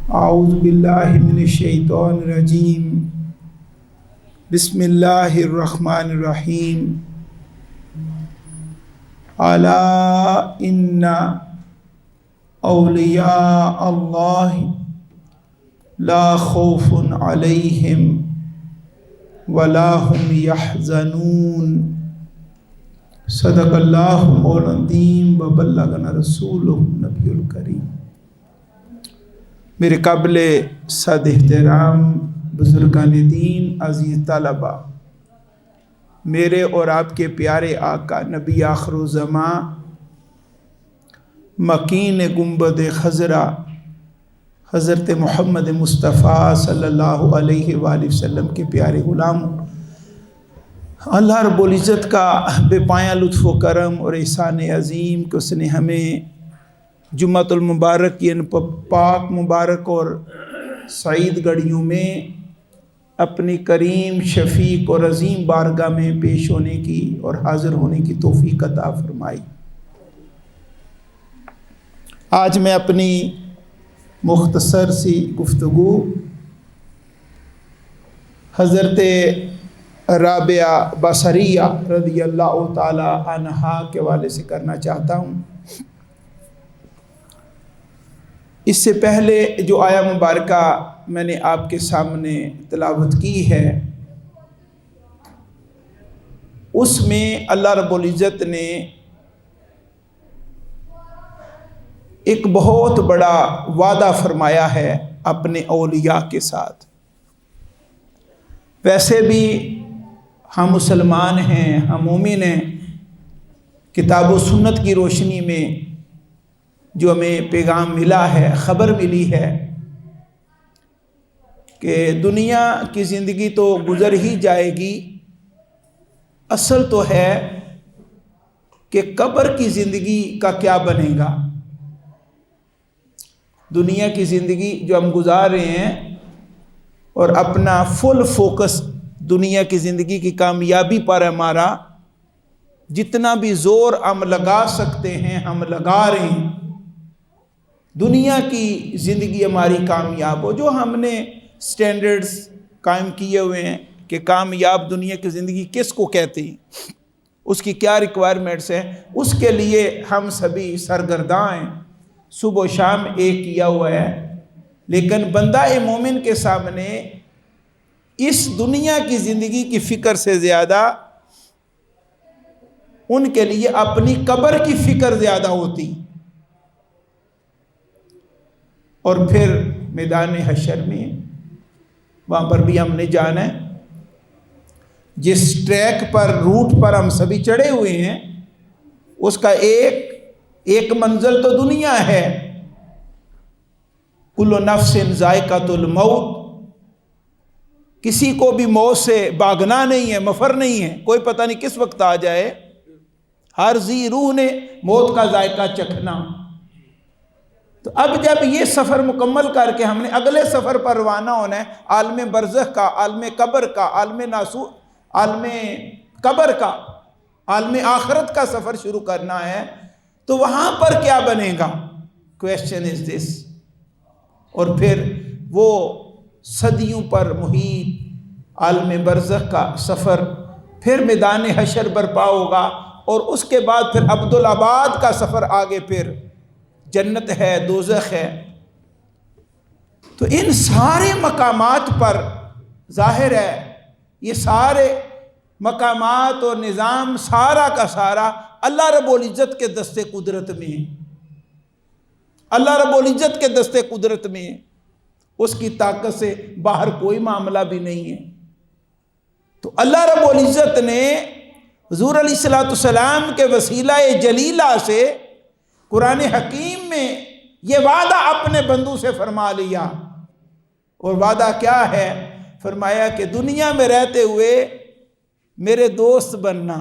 اعوذ باللہ من الشیطان الرجیم بسم اللہ الرحمن الرحیم الا ان اولیاء اللہ لا خوف علیہم ولا هم يحزنون صدق اللہ مولانا العظیم وبلغنا رسولہ النبی الکریم۔ میرے قابل صد احترام بزرگان دین، عزیز طلبہ، میرے اور آپ کے پیارے آقا نبی آخر الزماں مکین گنبد خضرا حضرت محمد مصطفیٰ صلی اللہ علیہ وآلہ وسلم کے پیارے غلام، اللہ رب العزت کا بے پایاں لطف و کرم اور احسان عظیم کہ اس نے ہمیں جمعۃ المبارک کی ان پاک مبارک اور سعید گھڑیوں میں اپنی کریم شفیق اور عظیم بارگاہ میں پیش ہونے کی اور حاضر ہونے کی توفیق عطا فرمائی۔ آج میں اپنی مختصر سی گفتگو حضرت رابعہ بصریہ رضی اللہ تعالی عنہا کے حوالے سے کرنا چاہتا ہوں۔ اس سے پہلے جو آیا مبارکہ میں نے آپ کے سامنے تلاوت کی ہے، اس میں اللہ رب العزت نے ایک بہت بڑا وعدہ فرمایا ہے اپنے اولیاء کے ساتھ۔ ویسے بھی ہم مسلمان ہیں، ہم مومن ہیں، کتاب و سنت کی روشنی میں جو ہمیں پیغام ملا ہے، خبر ملی ہے کہ دنیا کی زندگی تو گزر ہی جائے گی، اصل تو ہے کہ قبر کی زندگی کا کیا بنے گا۔ دنیا کی زندگی جو ہم گزار رہے ہیں اور اپنا فل فوکس دنیا کی زندگی کی کامیابی پر ہمارا، جتنا بھی زور ہم لگا سکتے ہیں ہم لگا رہے ہیں، دنیا کی زندگی ہماری کامیاب ہو۔ جو ہم نے سٹینڈرڈز قائم کیے ہوئے ہیں کہ کامیاب دنیا کی زندگی کس کو کہتے ہیں، اس کی کیا ریکوائرمنٹس ہیں، اس کے لیے ہم سبھی سرگرداں ہیں، صبح و شام ایک کیا ہوا ہے۔ لیکن بندہ مومن کے سامنے اس دنیا کی زندگی کی فکر سے زیادہ ان کے لیے اپنی قبر کی فکر زیادہ ہوتی۔ اور پھر میدان حشر میں وہاں پر بھی ہم نے جانا ہے، جس ٹریک پر روٹ پر ہم سبھی چڑھے ہوئے ہیں، اس کا ایک منزل تو دنیا ہے۔ کل نفس ذائقۃ الموت، کسی کو بھی موت سے بھاگنا نہیں ہے، مفر نہیں ہے، کوئی پتہ نہیں کس وقت آ جائے۔ ہر ذی روح نے موت کا ذائقہ چکھنا۔ تو اب جب یہ سفر مکمل کر کے ہم نے اگلے سفر پر روانہ ہونا ہے، عالم برزخ کا، عالم قبر کا، عالم ناسور، عالم قبر کا، عالم آخرت کا سفر شروع کرنا ہے، تو وہاں پر کیا بنے گا؟ کویسچن از دس۔ اور پھر وہ صدیوں پر محیط عالم برزخ کا سفر، پھر میدان حشر برپا ہوگا، اور اس کے بعد پھر عبدالآباد کا سفر، آگے پھر جنت ہے، دوزخ ہے۔ تو ان سارے مقامات پر ظاہر ہے یہ سارے مقامات اور نظام سارا کا سارا اللہ رب العزت کے دست قدرت میں ہے، اللہ رب العزت کے دست قدرت میں ہے، اس کی طاقت سے باہر کوئی معاملہ بھی نہیں ہے۔ تو اللہ رب العزت نے حضور علیہ الصلوۃ والسلام کے وسیلہ جلیلہ سے قرآن حکیم میں یہ وعدہ اپنے بندوں سے فرما لیا۔ اور وعدہ کیا ہے؟ فرمایا کہ دنیا میں رہتے ہوئے میرے دوست بننا،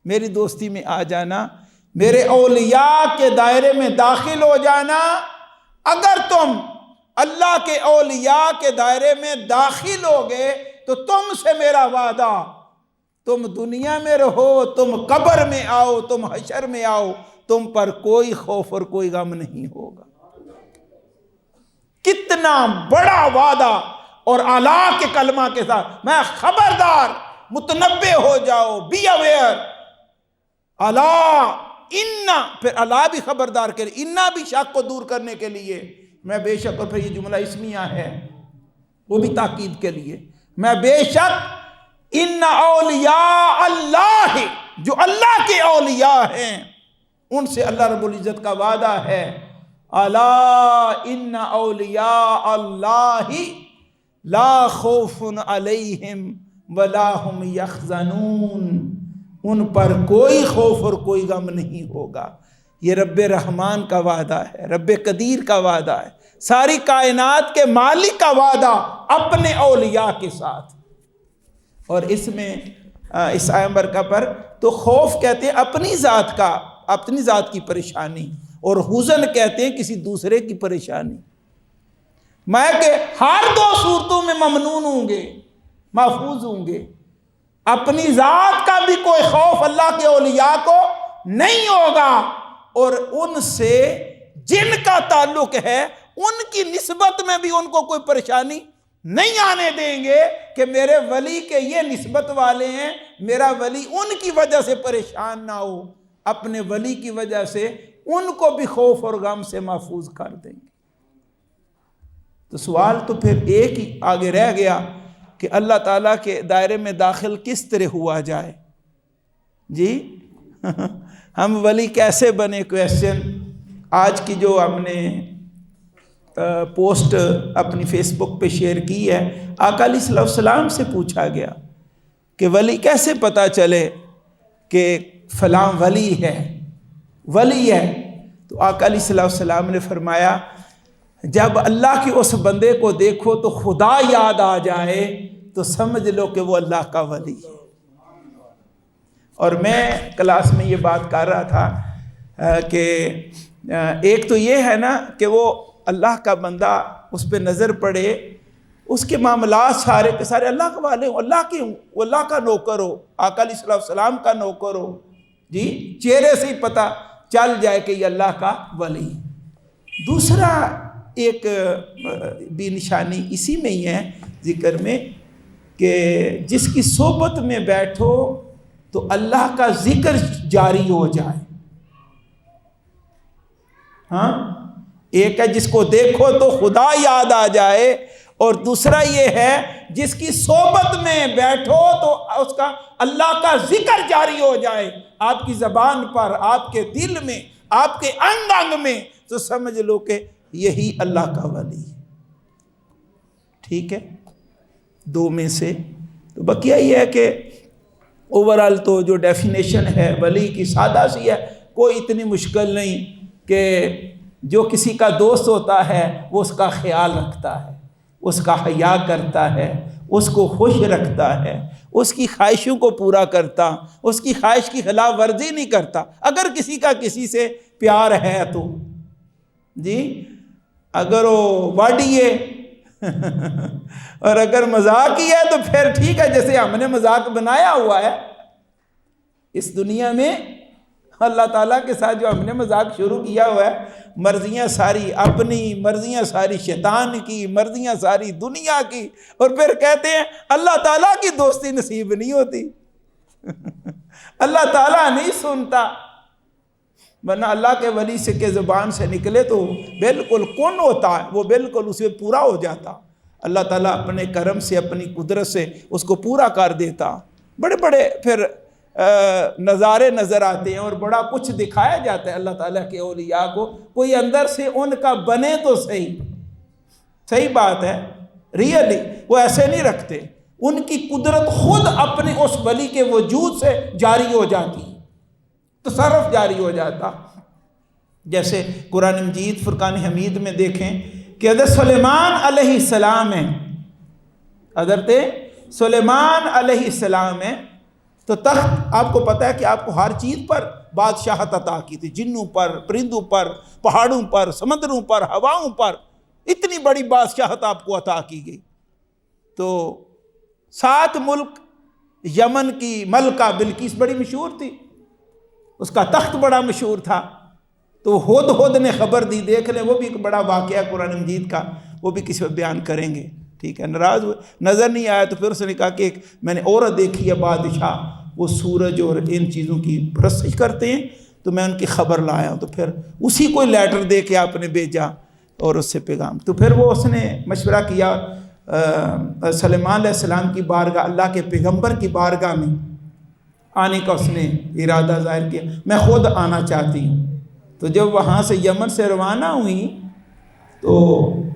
میری دوستی میں آ جانا، میرے اولیاء کے دائرے میں داخل ہو جانا۔ اگر تم اللہ کے اولیاء کے دائرے میں داخل ہو گئے تو تم سے میرا وعدہ، تم دنیا میں رہو، تم قبر میں آؤ، تم حشر میں آؤ، تم پر کوئی خوف اور کوئی غم نہیں ہوگا۔ کتنا بڑا وعدہ، اور اعلیٰ کے کلمہ کے ساتھ، میں خبردار، متنبہ ہو جاؤ، بی اویئر، الا انا، پھر الا بھی خبردار کرے، انا بھی شک کو دور کرنے کے لیے، میں بے شک، اور پھر یہ جملہ اسمیہ ہے وہ بھی تاکید کے لیے، میں بے شک، ان اولیاء اللہ، جو اللہ کے اولیاء ہیں ان سے اللہ رب العزت کا وعدہ ہے، الا ان اولیاء اللہ لا خوف علیہم ولا هم یحزنون، ان پر کوئی خوف اور کوئی غم نہیں ہوگا۔ یہ رب رحمان کا وعدہ ہے، رب قدیر کا وعدہ ہے، ساری کائنات کے مالک کا وعدہ اپنے اولیاء کے ساتھ۔ اور اس میں اس آیہ مبارکہ پر تو خوف کہتے ہیں اپنی ذات کا، اپنی ذات کی پریشانی، اور حزن کہتے ہیں کسی دوسرے کی پریشانی۔ میں کہ ہر دو صورتوں میں ممنون ہوں گے، محفوظ ہوں گے۔ اپنی ذات کا بھی کوئی خوف اللہ کے اولیاء کو نہیں ہوگا، اور ان سے جن کا تعلق ہے ان کی نسبت میں بھی ان کو کوئی پریشانی نہیں آنے دیں گے کہ میرے ولی کے یہ نسبت والے ہیں، میرا ولی ان کی وجہ سے پریشان نہ ہو، اپنے ولی کی وجہ سے ان کو بھی خوف اور غم سے محفوظ کر دیں گے۔ تو سوال تو پھر ایک ہی آگے رہ گیا کہ اللہ تعالیٰ کے دائرے میں داخل کس طرح ہوا جائے؟ جی ہم ولی کیسے بنے؟ کویسچن آج کی جو ہم نے پوسٹ اپنی فیس بک پہ شیئر کی ہے، آقا علیہ الصلوۃ والسلام سے پوچھا گیا کہ ولی کیسے پتہ چلے کہ فلاں ولی ہے، ولی ہے؟ تو آقا علیہ الصلوۃ والسلام نے فرمایا جب اللہ کے اس بندے کو دیکھو تو خدا یاد آ جائے تو سمجھ لو کہ وہ اللہ کا ولی ہے۔ اور میں کلاس میں یہ بات کر رہا تھا کہ ایک تو یہ ہے نا کہ وہ اللہ کا بندہ، اس پہ نظر پڑے، اس کے معاملات سارے کے سارے اللہ کے والے ہوں، اللہ کے ہوں، وہ اللہ کا نوکر ہو، آقا علیہ الصلوۃ والسلام کا نوکر ہو، جی چہرے سے ہی پتہ چل جائے کہ یہ اللہ کا ولی۔ دوسرا ایک بھی نشانی اسی میں ہی ہے ذکر میں کہ جس کی صحبت میں بیٹھو تو اللہ کا ذکر جاری ہو جائے۔ ہاں ایک ہے جس کو دیکھو تو خدا یاد آ جائے، اور دوسرا یہ ہے جس کی صحبت میں بیٹھو تو اس کا اللہ کا ذکر جاری ہو جائے آپ کی زبان پر، آپ کے دل میں، آپ کے انگ انگ میں، تو سمجھ لو کہ یہی اللہ کا ولی ہے۔ ٹھیک ہے، دو میں سے تو بقیہ یہ ہے کہ اوورال تو جو ڈیفینیشن ہے ولی کی سادہ سی ہے، کوئی اتنی مشکل نہیں کہ جو کسی کا دوست ہوتا ہے وہ اس کا خیال رکھتا ہے، اس کا حیا کرتا ہے، اس کو خوش رکھتا ہے، اس کی خواہشوں کو پورا کرتا، اس کی خواہش کی خلاف ورزی نہیں کرتا۔ اگر کسی کا کسی سے پیار ہے تو جی، اگر وہ واڈی ہے اور اگر مذاق ہی ہے تو پھر ٹھیک ہے، جیسے ہم نے مذاق بنایا ہوا ہے اس دنیا میں، اللہ تعالیٰ کے ساتھ جو ہم نے مذاق شروع کیا ہوا ہے، مرضیاں ساری اپنی، مرضیاں ساری شیطان کی، مرضیاں ساری دنیا کی، اور پھر کہتے ہیں اللہ تعالیٰ کی دوستی نصیب نہیں ہوتی اللہ تعالیٰ نہیں سنتا، ورنہ اللہ کے ولی سے کے زبان سے نکلے تو بالکل کن ہوتا ہے، وہ بالکل اسے پورا ہو جاتا، اللہ تعالیٰ اپنے کرم سے، اپنی قدرت سے اس کو پورا کر دیتا۔ بڑے بڑے پھر نظارے نظر آتے ہیں اور بڑا کچھ دکھایا جاتا ہے اللہ تعالیٰ کے اولیاء کو، کوئی اندر سے ان کا بنے تو صحیح بات ہے، ریئلی وہ ایسے نہیں رکھتے، ان کی قدرت خود اپنے اس ولی کے وجود سے جاری ہو جاتی، تصرف جاری ہو جاتا۔ جیسے قرآن مجید فرقان حمید میں دیکھیں کہ حضرت سلیمان علیہ السلام ہے، حضرت سلیمان علیہ السلام ہے، تو تخت آپ کو پتہ ہے کہ آپ کو ہر چیز پر بادشاہت عطا کی تھی، جنوں پر، پرندوں پر، پہاڑوں پر، سمندروں پر، ہواؤں پر، اتنی بڑی بادشاہت آپ کو عطا کی گئی۔ تو 7 ملک، یمن کی ملکہ بلقیس بڑی مشہور تھی، اس کا تخت بڑا مشہور تھا، تو ہدہد نے خبر دی، دیکھ لیں وہ بھی ایک بڑا واقعہ قرآن مجید کا، وہ بھی کسی وقت بیان کریں گے، ٹھیک ہے. ناراض ہوئے، نظر نہیں آیا تو پھر اس نے کہا کہ ایک میں نے عورت دیکھی ہے بادشاہ، وہ سورج اور ان چیزوں کی پرستش کرتے ہیں، تو میں ان کی خبر لایا ہوں. تو پھر اسی کو لیٹر دے کے آپ نے بھیجا اور اس سے پیغام. تو پھر وہ اس نے مشورہ کیا سلیمان علیہ السلام کی بارگاہ، اللہ کے پیغمبر کی بارگاہ میں آنے کا اس نے ارادہ ظاہر کیا، میں خود آنا چاہتی ہوں. تو جب وہاں سے یمن سے روانہ ہوئی تو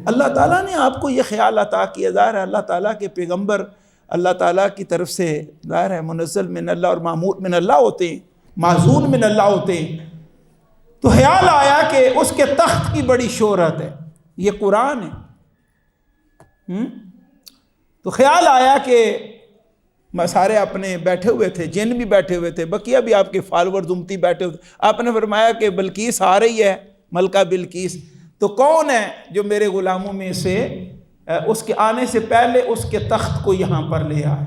اللہ تعالیٰ نے آپ کو یہ خیال عطا کیا، ظاہر ہے اللہ تعالیٰ کے پیغمبر اللہ تعالیٰ کی طرف سے ظاہر ہے منزل من اللہ اور معمور من اللہ ہوتے ہیں، معزون من اللہ ہوتے ہیں. تو خیال آیا کہ اس کے تخت کی بڑی شہرت ہے، یہ قرآن ہے. تو خیال آیا کہ سارے اپنے بیٹھے ہوئے تھے، جن بھی بیٹھے ہوئے تھے، بقیہ بھی آپ کے فالورز امتی بیٹھے ہوئے تھے. آپ نے فرمایا کہ بلقیس آ رہی ہے، ملکہ بلقیس، تو کون ہے جو میرے غلاموں میں سے اس کے آنے سے پہلے اس کے تخت کو یہاں پر لے آئے.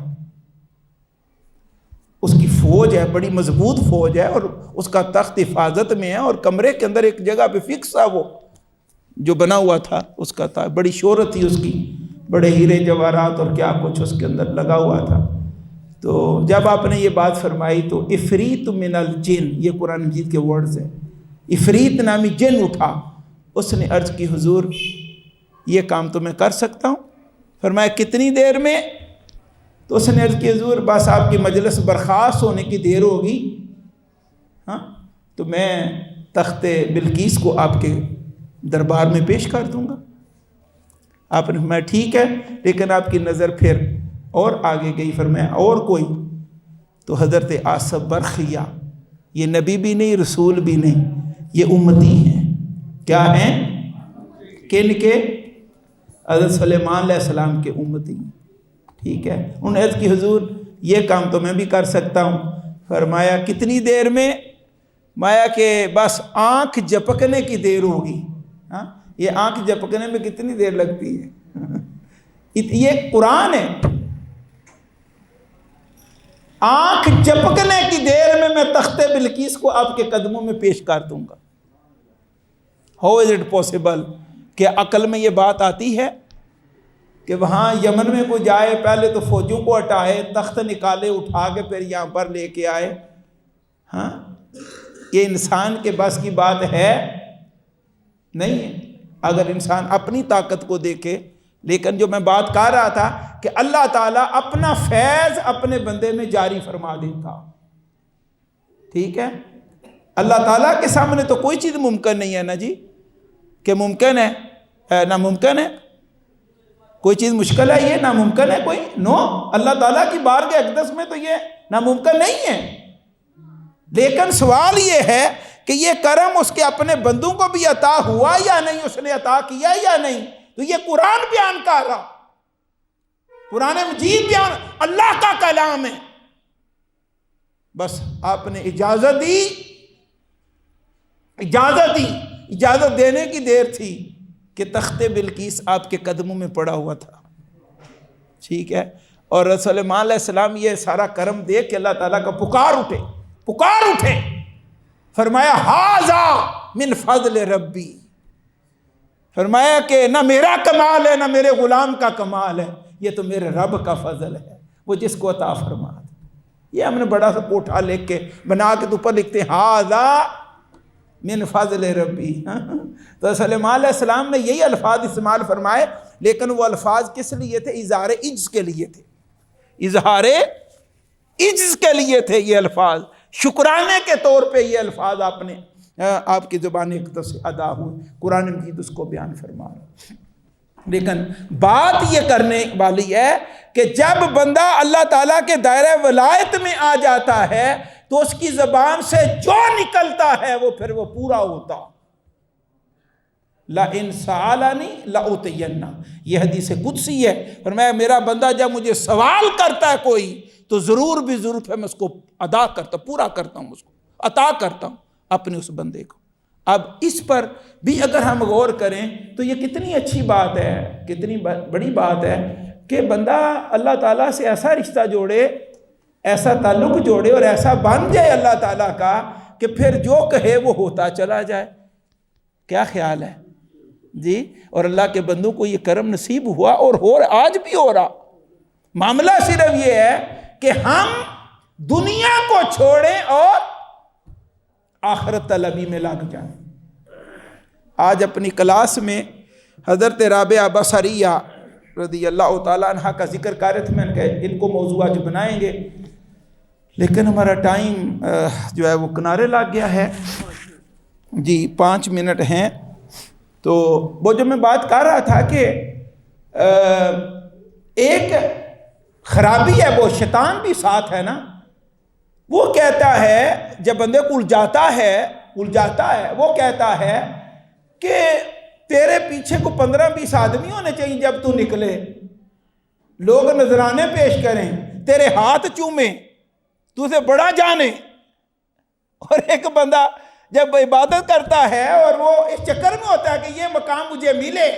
اس کی فوج ہے، بڑی مضبوط فوج ہے، اور اس کا تخت حفاظت میں ہے، اور کمرے کے اندر ایک جگہ پہ فکس تھا، وہ جو بنا ہوا تھا اس کا تھا، بڑی شہرت تھی اس کی، بڑے ہیرے جواہرات اور کیا کچھ اس کے اندر لگا ہوا تھا. تو جب آپ نے یہ بات فرمائی تو افریت من الجن، یہ قرآن مجید کے ورڈز ہیں، افریت نامی جن اٹھا. اس نے عرض کی حضور یہ کام تو میں کر سکتا ہوں. فرمایا کتنی دیر میں؟ تو اس نے عرض کی حضور بس آپ کی مجلس برخاست ہونے کی دیر ہوگی، ہاں تو میں تخت بلقیس کو آپ کے دربار میں پیش کر دوں گا. آپ نے فرمایا ٹھیک ہے، لیکن آپ کی نظر پھر اور آگے گئی. فرمایا اور کوئی؟ تو حضرت آصف برخیہ، یہ نبی بھی نہیں رسول بھی نہیں، یہ امتی ہیں. کیا ہیں؟ کن کے؟ حضرت سلیمان علیہ السلام کے امتی ہیں. ٹھیک ہے. انہوں نے عرض کی حضور یہ کام تو میں بھی کر سکتا ہوں. فرمایا کتنی دیر میں؟ مایا کہ بس آنکھ جھپکنے کی دیر ہوگی. ہاں یہ آنکھ جھپکنے میں کتنی دیر لگتی ہے؟ یہ قرآن ہے. آنکھ جھپکنے کی دیر میں تخت بلقیس کو آپ کے قدموں میں پیش کر دوں گا. How is it possible? کہ عقل میں یہ بات آتی ہے کہ وہاں یمن میں کوئی جائے، پہلے تو فوجوں کو ہٹائے، تخت نکالے، اٹھا کے پھر یہاں پر لے کے آئے؟ ہاں یہ انسان کے بس کی بات ہے نہیں ہے اگر انسان اپنی طاقت کو دیکھے. لیکن جو میں بات کر رہا تھا کہ اللہ تعالیٰ اپنا فیض اپنے بندے میں جاری فرما دیتا. ٹھیک ہے. اللہ تعالیٰ کے سامنے تو کوئی چیز ممکن نہیں ہے نا جی، کہ ممکن ہے ناممکن ہے. کوئی چیز مشکل ہے، یہ ناممکن ہے کوئی؟ نو. اللہ تعالیٰ کی بارگاہ اقدس میں تو یہ ناممکن نہیں ہے. لیکن سوال یہ ہے کہ یہ کرم اس کے اپنے بندوں کو بھی عطا ہوا یا نہیں، اس نے عطا کیا یا نہیں. تو یہ قرآن بیان کر رہا، قرآن مجید بیان، اللہ کا کلام ہے. بس آپ نے اجازت دی، اجازت دینے کی دیر تھی کہ تخت بلقیس آپ کے قدموں میں پڑا ہوا تھا. ٹھیک ہے. اور رسول سلیمان علیہ السلام یہ سارا کرم دیکھ کے اللہ تعالیٰ کا پکار اٹھے. فرمایا ھذا من فضل ربی. فرمایا کہ نہ میرا کمال ہے نہ میرے غلام کا کمال ہے، یہ تو میرے رب کا فضل ہے، وہ جس کو عطا فرما دے. یہ ہم نے بڑا سا کوٹھا لکھ کے بنا کے اوپر لکھتے ہیں ھذا من فضل ربی. تو سلیمان علیہ السلام نے یہی الفاظ استعمال فرمائے، لیکن وہ الفاظ کس لیے تھے؟ اظہار عجز کے لیے تھے. اظہار عجز کے لیے تھے یہ الفاظ. شکرانے کے طور پہ یہ الفاظ آپ کی زبان اقدس سے ادا ہوئے. قرآن مجید اس کو بیان فرما رہا. لیکن بات یہ کرنے والی ہے کہ جب بندہ اللہ تعالیٰ کے دائرہ ولایت میں آ جاتا ہے تو اس کی زبان سے جو نکلتا ہے وہ پھر وہ پورا ہوتا. لَإِن سَأَلَنِي لَأُعْطِيَنَّ، یہ حدیث قدسی ہے. فرمایا میرا بندہ جب مجھے سوال کرتا ہے کوئی تو ضرور بھی ضرور پھر میں اس کو ادا کرتا ہوں، پورا کرتا ہوں، اس کو عطا کرتا ہوں اپنے اس بندے کو. اب اس پر بھی اگر ہم غور کریں تو یہ کتنی اچھی بات ہے، کتنی بڑی بات ہے کہ بندہ اللہ تعالیٰ سے ایسا رشتہ جوڑے، ایسا تعلق جوڑے اور ایسا بن جائے اللہ تعالیٰ کا کہ پھر جو کہے وہ ہوتا چلا جائے. کیا خیال ہے؟ جی، اور اللہ کے بندوں کو یہ کرم نصیب ہوا اور آج بھی ہو رہا۔ معاملہ صرف یہ ہے کہ ہم دنیا کو چھوڑیں اور آخرت طلبی میں لگ جائیں۔ آج اپنی کلاس میں حضرت رابعہ بصریہ رضی اللہ تعالیٰ عنہ کا ذکر کر رہے تھے، میں نے کہا ان کو موضوع آج بنائیں گے، لیکن ہمارا ٹائم جو ہے وہ کنارے لگ گیا ہے جی، 5 منٹ ہیں۔ تو وہ جو میں بات کر رہا تھا کہ ایک خرابی ہے، وہ شیطان بھی ساتھ ہے نا، وہ کہتا ہے جب بندے کو الجھاتا ہے وہ کہتا ہے کہ تیرے پیچھے کو 15-20 آدمی ہونے چاہیے جب تو نکلے، لوگ نذرانے پیش کریں، تیرے ہاتھ چومیں، تجھے بڑا جانے۔ اور ایک بندہ جب عبادت کرتا ہے اور وہ اس چکر میں ہوتا ہے کہ یہ مقام مجھے ملے،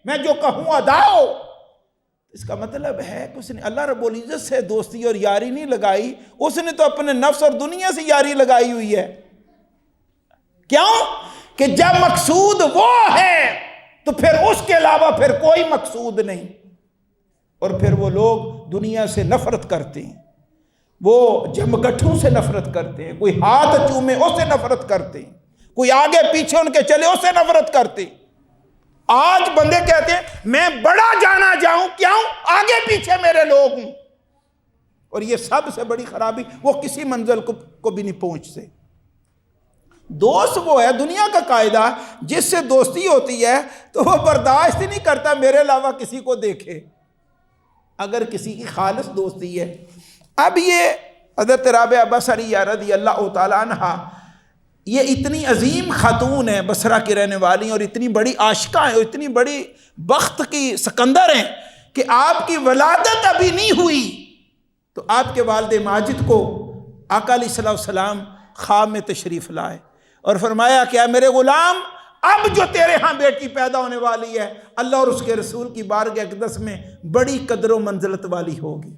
میں جو کہوں ادا ہو، اس کا مطلب ہے کہ اس نے اللہ رب العزت سے دوستی اور یاری نہیں لگائی، اس نے تو اپنے نفس اور دنیا سے یاری لگائی ہوئی ہے۔ کیوں؟ کہ جب مقصود وہ ہے تو پھر اس کے علاوہ پھر کوئی مقصود نہیں، اور پھر وہ لوگ دنیا سے نفرت کرتے ہیں، وہ جمگٹھوں سے نفرت کرتے ہیں، کوئی ہاتھ چومے اس سے نفرت کرتے ہیں، کوئی آگے پیچھے ان کے چلے اس سے نفرت کرتے ہیں۔ آج بندے کہتے ہیں میں بڑا جانا جاؤں، کیوں؟ آگے پیچھے میرے لوگ ہوں، اور یہ سب سے بڑی خرابی، وہ کسی منزل کو بھی نہیں پہنچتے۔ دوست وہ ہے، دنیا کا قاعدہ جس سے دوستی ہوتی ہے تو وہ برداشت ہی نہیں کرتا میرے علاوہ کسی کو دیکھے، اگر کسی کی خالص دوستی ہے۔ اب یہ حضرت رابعہ بصریہ رضی اللہ تعالیٰ عنہ، یہ اتنی عظیم خاتون ہیں، بصرہ کی رہنے والی، اور اتنی بڑی عاشقہ ہیں، اور اتنی بڑی بخت کی سکندر ہیں کہ آپ کی ولادت ابھی نہیں ہوئی تو آپ کے والد ماجد کو آقا علیہ السلام خواب میں تشریف لائے اور فرمایا کہ اے میرے غلام، اب جو تیرے ہاں بیٹی پیدا ہونے والی ہے اللہ اور اس کے رسول کی بارگاہ اقدس میں بڑی قدر و منزلت والی ہوگی،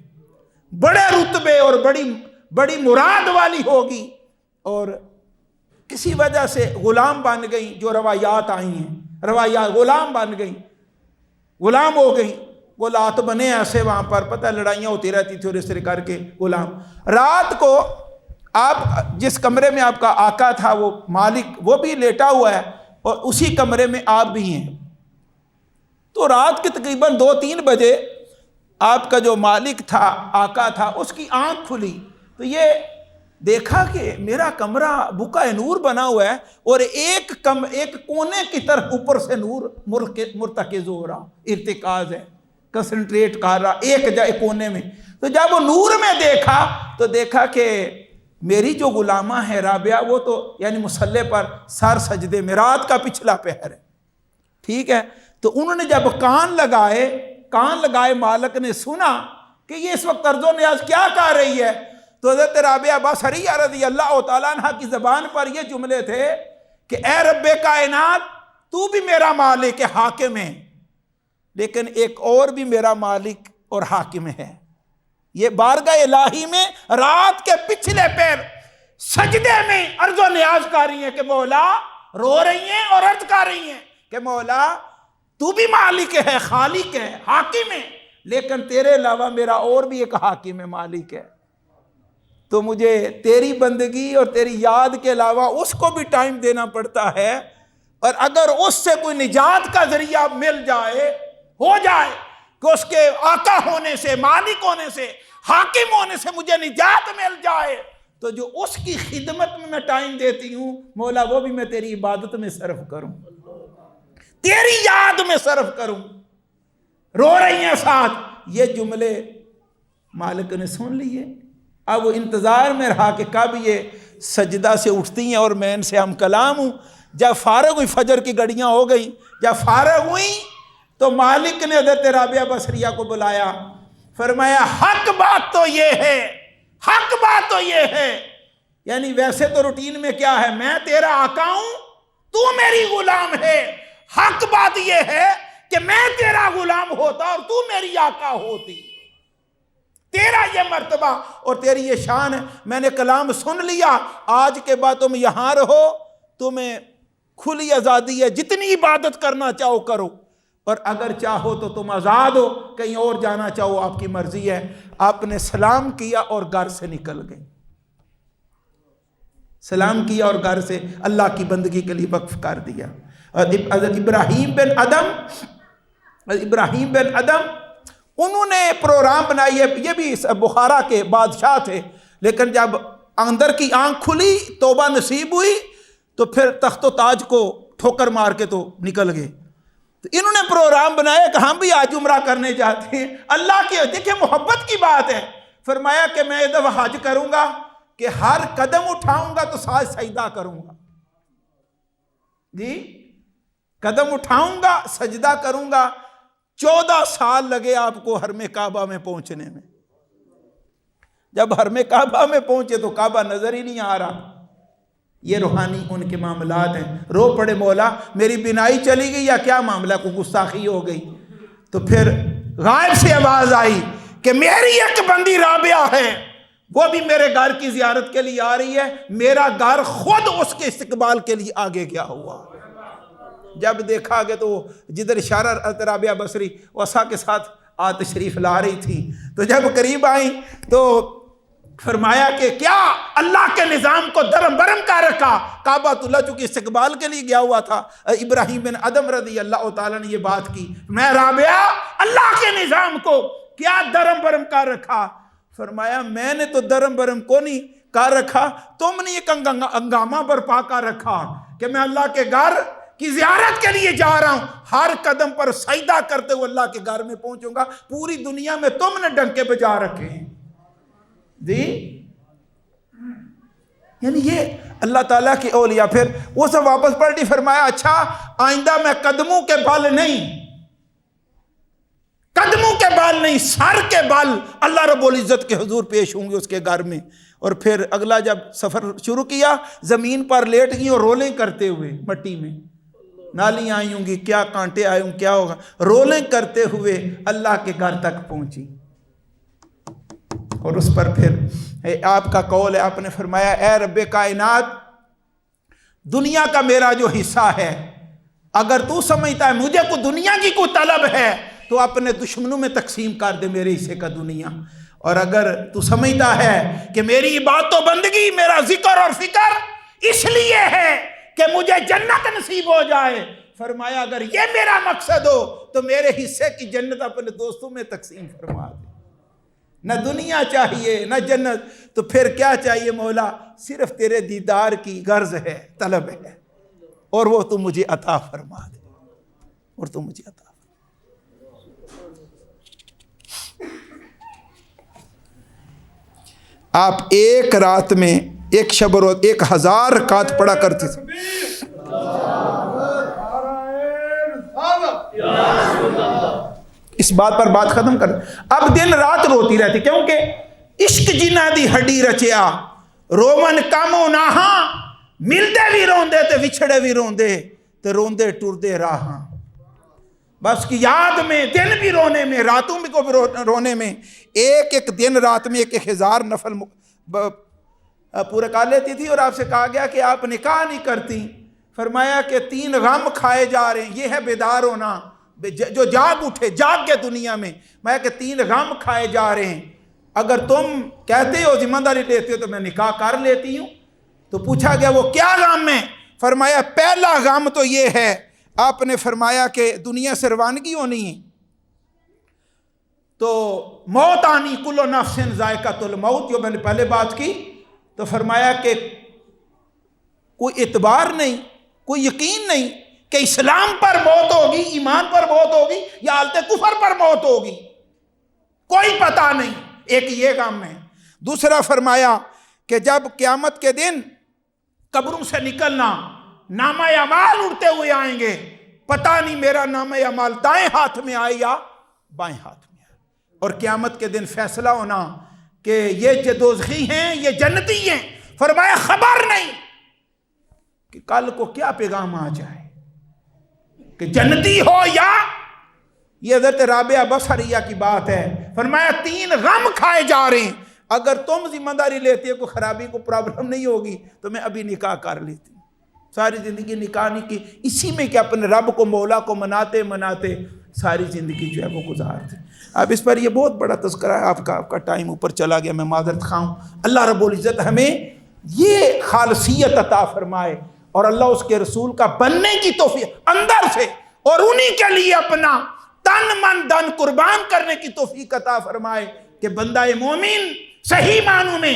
بڑے رتبے اور بڑی مراد والی ہوگی، اور کسی وجہ سے غلام بن گئی، جو روایات آئی ہیں، روایات غلام بن گئی، غلام ہو گئی، وہ لات بنے ایسے وہاں پر، پتہ لڑائیاں ہوتی رہتی تھی اور اس طرح کر کے غلام۔ رات کو آپ جس کمرے میں آپ کا آقا تھا، وہ مالک، وہ بھی لیٹا ہوا ہے اور اسی کمرے میں آپ بھی ہیں، تو رات کے تقریباً 2-3 بجے آپ کا جو مالک تھا، آقا تھا، اس کی آنکھ کھلی تو یہ دیکھا کہ میرا کمرہ بکا نور بنا ہوا ہے اور ایک کونے کی طرف اوپر سے نور مرتکز ہو رہا، ارتکاز ہے، کنسنٹریٹ کر رہا ایک جائے کونے میں۔ تو جب وہ نور میں دیکھا تو دیکھا کہ میری جو غلامہ ہے رابعہ، وہ تو یعنی مصلے پر سر سجدے میں، رات کا پچھلا پہر ہے، ٹھیک ہے۔ تو انہوں نے جب کان لگائے مالک نے سنا کہ یہ اس وقت عرض و نیاز کیا کر رہی ہے، تو حضرت رابعہ بصریہ رضی اللہ تعالیٰ عنہ کی زبان پر یہ جملے تھے کہ اے رب کائنات، تو بھی میرا مالک ہے، حاکم ہے، لیکن ایک اور بھی میرا مالک اور حاکم ہے۔ یہ بارگاہ الہی میں رات کے پچھلے پیر سجدے میں عرض و نیاز کر رہی ہیں کہ مولا، رو رہی ہیں اور عرض کر رہی ہیں کہ مولا تو بھی مالک ہے، خالق ہے، حاکم ہے، لیکن تیرے علاوہ میرا اور بھی ایک حاکم ہے، مالک ہے، تو مجھے تیری بندگی اور تیری یاد کے علاوہ اس کو بھی ٹائم دینا پڑتا ہے، اور اگر اس سے کوئی نجات کا ذریعہ مل جائے، ہو جائے کہ اس کے آقا ہونے سے، مالک ہونے سے، حاکم ہونے سے مجھے نجات مل جائے، تو جو اس کی خدمت میں ٹائم دیتی ہوں مولا، وہ بھی میں تیری عبادت میں صرف کروں، تیری یاد میں صرف کروں۔ رو رہی ہیں ساتھ، یہ جملے مالک نے سن لیے۔ اب وہ انتظار میں رہا کہ کب یہ سجدہ سے اٹھتی ہیں اور میں ان سے ہم کلام ہوں۔ جب فارغ ہوئی، فجر کی گھڑیاں ہو گئی، جب فارغ ہوئی تو مالک نے حضرت رابعہ بصریہ کو بلایا، فرمایا حق بات تو یہ ہے، یعنی ویسے تو روٹین میں کیا ہے، میں تیرا آقا ہوں، تو میری غلام ہے، حق بات یہ ہے کہ میں تیرا غلام ہوتا اور تو میری آقا ہوتی، تیرا یہ مرتبہ اور تیری یہ شان ہے، میں نے کلام سن لیا، آج کے بعد تم یہاں رہو، تمہیں کھلی آزادی ہے، جتنی عبادت کرنا چاہو کرو، اور اگر چاہو تو تم آزاد ہو، کہیں اور جانا چاہو آپ کی مرضی ہے۔ آپ نے سلام کیا اور گھر سے نکل گئے، سلام کیا اور گھر سے اللہ کی بندگی کے لیے وقف کر دیا۔ اور حضرت ابراہیم بن ادم انہوں نے پروگرام بنائی ہے، یہ بھی بخارا کے بادشاہ تھے، لیکن جب اندر کی آنکھ کھلی، توبہ نصیب ہوئی، تو پھر تخت و تاج کو ٹھوکر مار کے تو نکل گئے۔ تو انہوں نے پروگرام بنایا کہ ہم بھی آج عمرہ کرنے جاتے ہیں۔ اللہ کی دیکھیں محبت کی بات ہے، فرمایا کہ میں ایک دفعہ حج کروں گا کہ ہر قدم اٹھاؤں گا تو ساتھ سجدہ کروں گا، جی قدم اٹھاؤں گا سجدہ کروں گا۔ 14 سال لگے آپ کو حرم کعبہ میں پہنچنے میں۔ جب حرم کعبہ میں پہنچے تو کعبہ نظر ہی نہیں آ رہا۔ یہ روحانی ان کے معاملات ہیں۔ رو پڑے مولا میری بینائی چلی گئی یا کیا معاملہ، کو گستاخی ہو گئی؟ تو پھر غائب سے آواز آئی کہ میری ایک بندی رابعہ ہے، وہ بھی میرے گھر کی زیارت کے لیے آ رہی ہے، میرا گھر خود اس کے استقبال کے لیے آگے گیا ہوا۔ جب دیکھا کہ تو جدھر اشارہ رابعہ بصری وسا کے ساتھ تشریف لا رہی تھی، تو جب قریب آئیں تو فرمایا کہ کیا اللہ کے نظام کو درم برم کا رکھا؟ کعبہ اللہ چونکہ استقبال کے لیے گیا ہوا تھا۔ ابراہیم بن ادم رضی اللہ تعالیٰ نے یہ بات کی، میں رابعہ اللہ کے نظام کو کیا درم برم کا رکھا؟ فرمایا میں نے تو درم برم کو نہیں کا رکھا، تم نے ایک ہنگامہ برپا کا رکھا کہ میں اللہ کے گھر کی زیارت کے لیے جا رہا ہوں، ہر قدم پر سجدہ کرتے ہوئے اللہ کے گھر میں پہنچوں گا۔ پوری دنیا میں تم نے ڈنکے بجا رکھے ہیں جی۔ یعنی یہ اللہ تعالیٰ کی اولیاء۔ پھر وہ سب واپس پلٹی، فرمایا اچھا آئندہ میں قدموں کے بال نہیں، قدموں کے بال نہیں، سر کے بال اللہ رب العزت کے حضور پیش ہوں گے اس کے گھر میں۔ اور پھر اگلا جب سفر شروع کیا، زمین پر لیٹ گئی اور رولیں کرتے ہوئے، مٹی میں نالیاں آئی ہوں گی، کیا کانٹے آئے ہوں، کیا ہوگا، رولیں کرتے ہوئے اللہ کے گھر تک پہنچی۔ اور اس پر پھر آپ کا قول ہے، آپ نے فرمایا اے رب کائنات، دنیا کا میرا جو حصہ ہے، اگر تو سمجھتا ہے مجھے کو دنیا کی کوئی طلب ہے تو اپنے دشمنوں میں تقسیم کر دے میرے حصے کا دنیا، اور اگر تو سمجھتا ہے کہ میری عبادت و بندگی، میرا ذکر اور فکر اس لیے ہے کہ مجھے جنت نصیب ہو جائے، فرمایا اگر یہ میرا مقصد ہو تو میرے حصے کی جنت اپنے دوستوں میں تقسیم فرما دے۔ نہ دنیا چاہیے نہ جنت، تو پھر کیا چاہیے مولا؟ صرف تیرے دیدار کی غرض ہے، طلب ہے، اور وہ تو مجھے عطا فرما دے، اور تو مجھے عطا فرما۔ آپ ایک رات میں ایک شب و روز 1000 رکعت پڑھا کرتے تھے۔ اس بات پر بات ختم کر، اب دن رات روتی رہتی، کیونکہ عشق جنہ دی ہڈی رچیا، رومن کم ناہاں، ملدے بھی روندے تے وچھڑے بھی روندے تے روندے ٹردے راہاں۔ بس کی یاد میں دن بھی رونے میں، راتوں بھی کو بھی رونے میں، ایک دن رات میں 1000 نفل پورے کر لیتی تھی۔ اور آپ سے کہا گیا کہ آپ نکاح نہیں کرتی، فرمایا کہ 3 غم کھائے جا رہے ہیں، یہ ہے بیدار ہونا، جو جاگ اٹھے، جاگ کے دنیا میں، میں کہ 3 غم کھائے جا رہے ہیں، اگر تم کہتے ہو ذمہ داری لیتے ہو تو میں نکاح کر لیتی ہوں۔ تو پوچھا گیا وہ کیا غم ہے؟ فرمایا پہلا غم تو یہ ہے، آپ نے فرمایا کہ دنیا سے روانگی ہونی ہے، تو موت آنی، کل نفس ذائقۃ الموت، جو میں نے پہلے بات کی، تو فرمایا کہ کوئی اعتبار نہیں، کوئی یقین نہیں کہ اسلام پر موت ہوگی، ایمان پر موت ہوگی یا حالت کفر پر موت ہوگی، کوئی پتہ نہیں۔ ایک یہ غم ہے۔ دوسرا فرمایا کہ جب قیامت کے دن قبروں سے نکلنا، نامہ اعمال اڑتے ہوئے آئیں گے، پتہ نہیں میرا نامہ اعمال دائیں ہاتھ میں آئے یا بائیں ہاتھ میں آئے، اور قیامت کے دن فیصلہ ہونا کہ یہ دوزخی ہیں یہ جنتی ہیں۔ فرمایا خبر نہیں کہ کل کو کیا پیغام آ جائے، کہ جنتی ہو یا، یہ حضرت رابعہ بصریہ کی بات ہے۔ فرمایا 3 غم کھائے جا رہے ہیں، اگر تم ذمہ داری لیتے ہو کوئی خرابی کو پرابلم نہیں ہوگی تو میں ابھی نکاح کر لیتی ہوں۔ ساری زندگی نکاح نہیں کی، اسی میں کہ اپنے رب کو مولا کو مناتے مناتے ساری زندگی جو ہے وہ گزار دی۔ اب اس پر یہ بہت بڑا تذکرہ ہے، آپ کا ٹائم اوپر چلا گیا، میں معذرت خواہ ہوں۔ اللہ رب العزت ہمیں یہ خالصیت عطا فرمائے اور اللہ اس کے رسول کا بننے کی توفیق اندر سے اور انہی کے لیے اپنا تن من دن قربان کرنے کی توفیق عطا فرمائے کہ بندہ مومن صحیح معنوں میں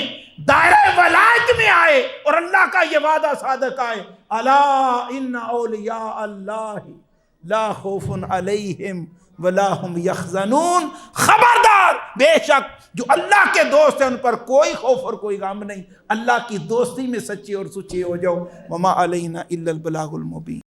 دائرہ ولایت میں آئے اور اللہ کا یہ وعدہ صادق آئے، الا ان اولیاء اللہ لا خوف علیہم ولا هم یحزنون، خبردار بے شک جو اللہ کے دوست ہیں ان پر کوئی خوف اور کوئی غم نہیں، اللہ کی دوستی میں سچے اور سچے ہو جاؤ۔ وما علینا الا البلاغ المبین۔